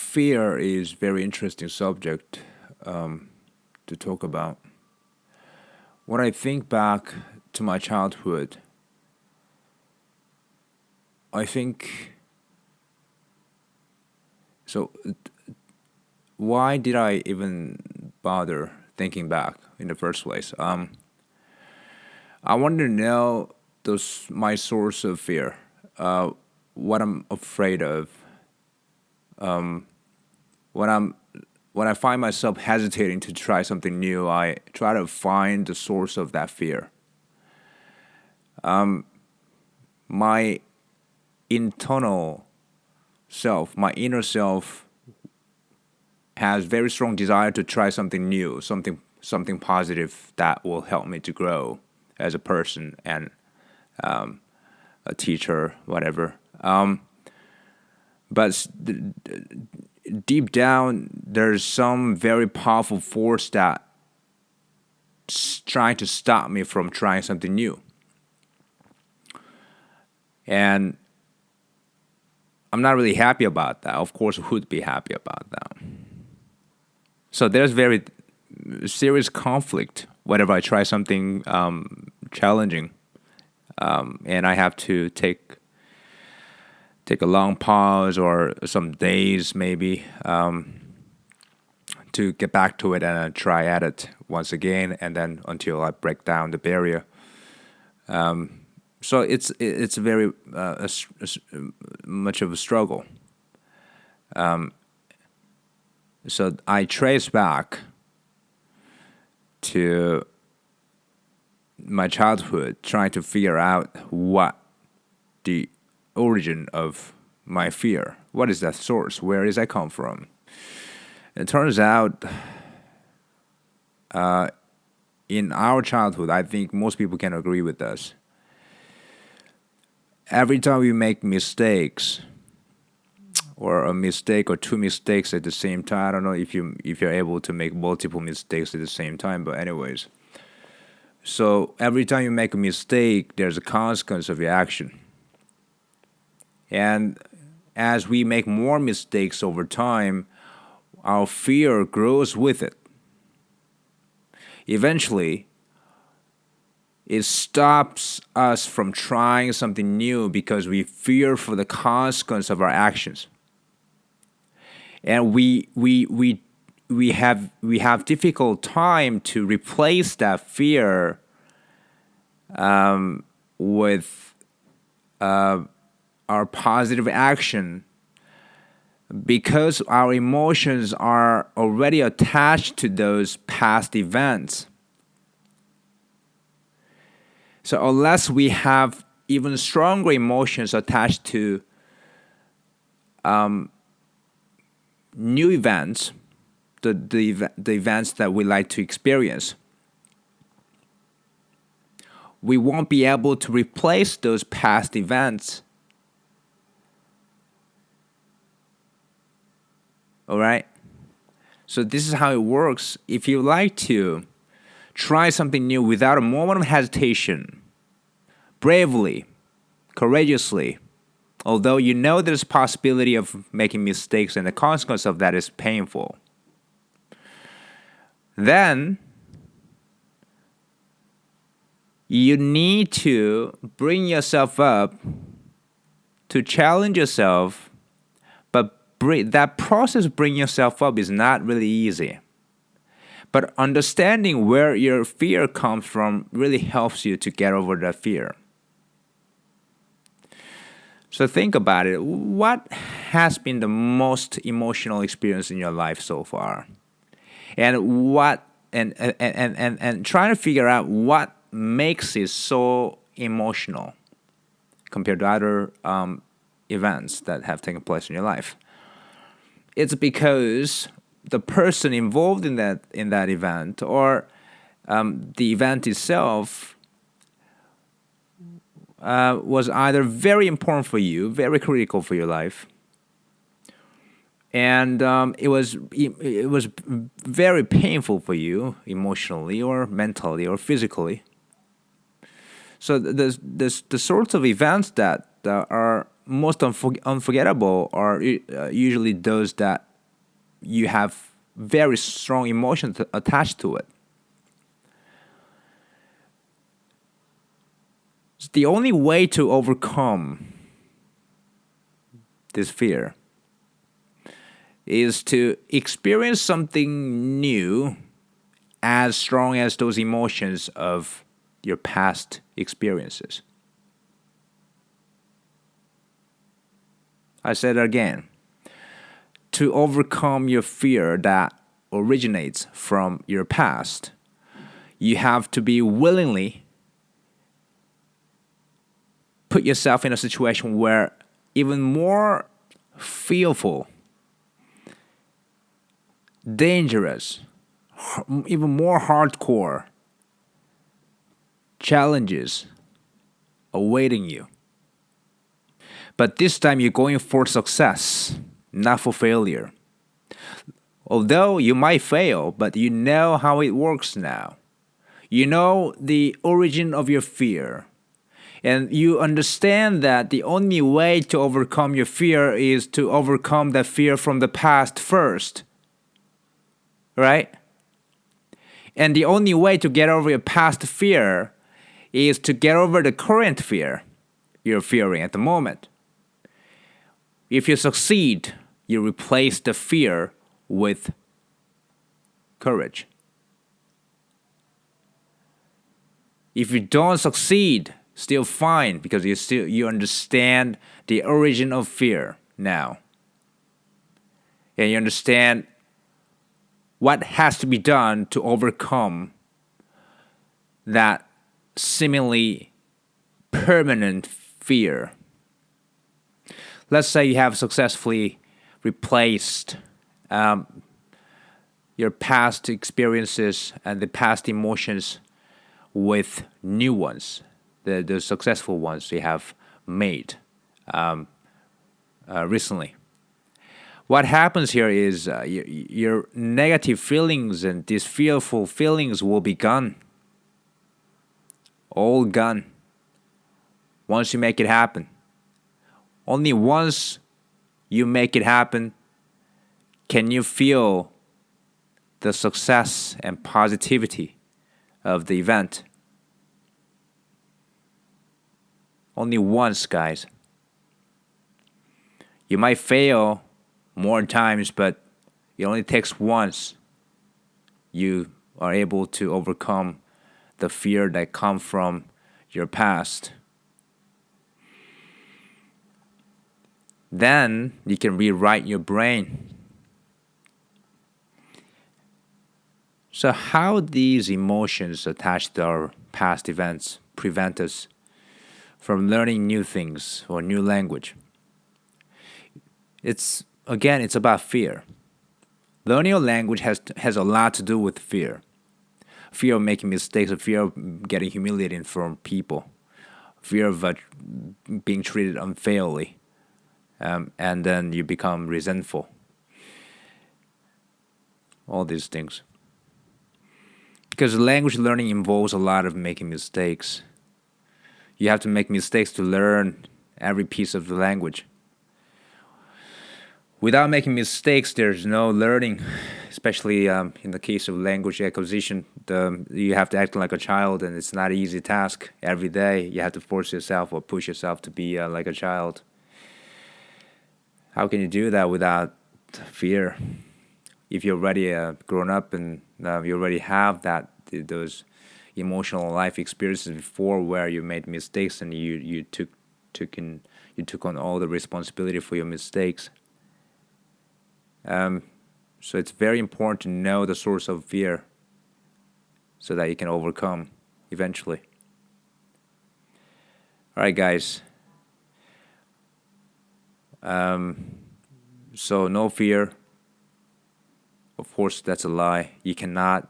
fear is very interesting subject to talk about. When I think back to my childhood, I think so. Why did I even bother thinking back in the first place? I wanted to know my source of fear, uh, what I'm afraid of, when I'm when I find myself hesitating to try something new. I try to find the source of that fear. My internal my inner self, has very strong desire to try something new, something positive that will help me to grow as a person and a teacher, whatever. But deep down, there's some very powerful force that trying to stop me from trying something new. And I'm not really happy about that. Of course, who would be happy about that? So there's very serious conflict whenever I try something challenging, and I have to take a long pause or some days maybe to get back to it and try at it once again, and then until I break down the barrier. So it's very much of a struggle. So I trace back to my childhood, trying to figure out what the origin of my fear. What is that source? Where does that come from? It turns out, in our childhood, I think most people can agree with us. Every time we make mistakes, or a mistake or two mistakes at the same time. I don't know if you're able to make multiple mistakes at the same time, but anyways. So every time you make a mistake, there's a consequence of your action. And as we make more mistakes over time, our fear grows with it. Eventually, it stops us from trying something new because we fear for the consequence of our actions. And we have difficult time to replace that fear with our positive action, because our emotions are already attached to those past events. So unless we have even stronger emotions attached to new events, the events that we like to experience, we won't be able to replace those past events. All right? So this is how it works. If you like to try something new without a moment of hesitation, bravely, courageously, although you know there's a possibility of making mistakes and the consequence of that is painful, then you need to bring yourself up to challenge yourself. But that process of bringing yourself up is not really easy. But understanding where your fear comes from really helps you to get over that fear. So think about it. What has been the most emotional experience in your life so far? And trying to figure out what makes it so emotional compared to other events that have taken place in your life. It's because the person involved in that event, or the event itself, was either very important for you, very critical for your life, and it was very painful for you emotionally or mentally or physically. So the sorts of events that are most unforgettable are usually those that you have very strong emotions attached to it. The only way to overcome this fear is to experience something new as strong as those emotions of your past experiences. I said it again. To overcome your fear that originates from your past, you have to be willingly put yourself in a situation where even more fearful, dangerous, even more hardcore challenges awaiting you. But this time you're going for success, not for failure. Although you might fail, but you know how it works now. You know the origin of your fear. And you understand that the only way to overcome your fear is to overcome that fear from the past first. Right? And the only way to get over your past fear is to get over the current fear you're fearing at the moment. If you succeed, you replace the fear with courage. If you don't succeed, still fine, because you understand the origin of fear now. And you understand what has to be done to overcome that seemingly permanent fear. Let's say you have successfully replaced your past experiences and the past emotions with new ones, the successful ones you have made recently. What happens here is your negative feelings and these fearful feelings will be gone. All gone. Once you make it happen. Only once you make it happen can you feel the success and positivity of the event. Only once, guys. You might fail more times, but it only takes once you are able to overcome the fear that comes from your past. Then you can rewrite your brain. So how these emotions attached to our past events prevent us from learning new things or new language? It's about fear. Learning a language has a lot to do with fear. Fear of making mistakes, fear of getting humiliated from people, fear of being treated unfairly. And then you become resentful. All these things. Because language learning involves a lot of making mistakes. You have to make mistakes to learn every piece of the language. Without making mistakes, there's no learning, especially in the case of language acquisition. You have to act like a child, and it's not an easy task. Every day, you have to force yourself or push yourself to be like a child. How can you do that without fear? If you're already grown up and you already have those emotional life experiences before, where you made mistakes and you took on all the responsibility for your mistakes. So it's very important to know the source of fear, so that you can overcome eventually. All right, guys. So no fear. Of course, that's a lie. You cannot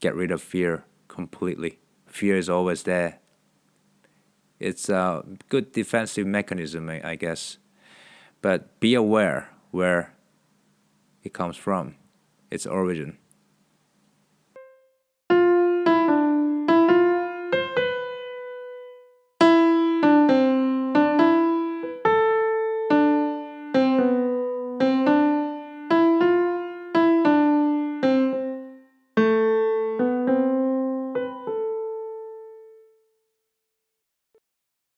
get rid of fear completely. Fear is always there. It's a good defensive mechanism, I guess. But be aware where it comes from, its origin.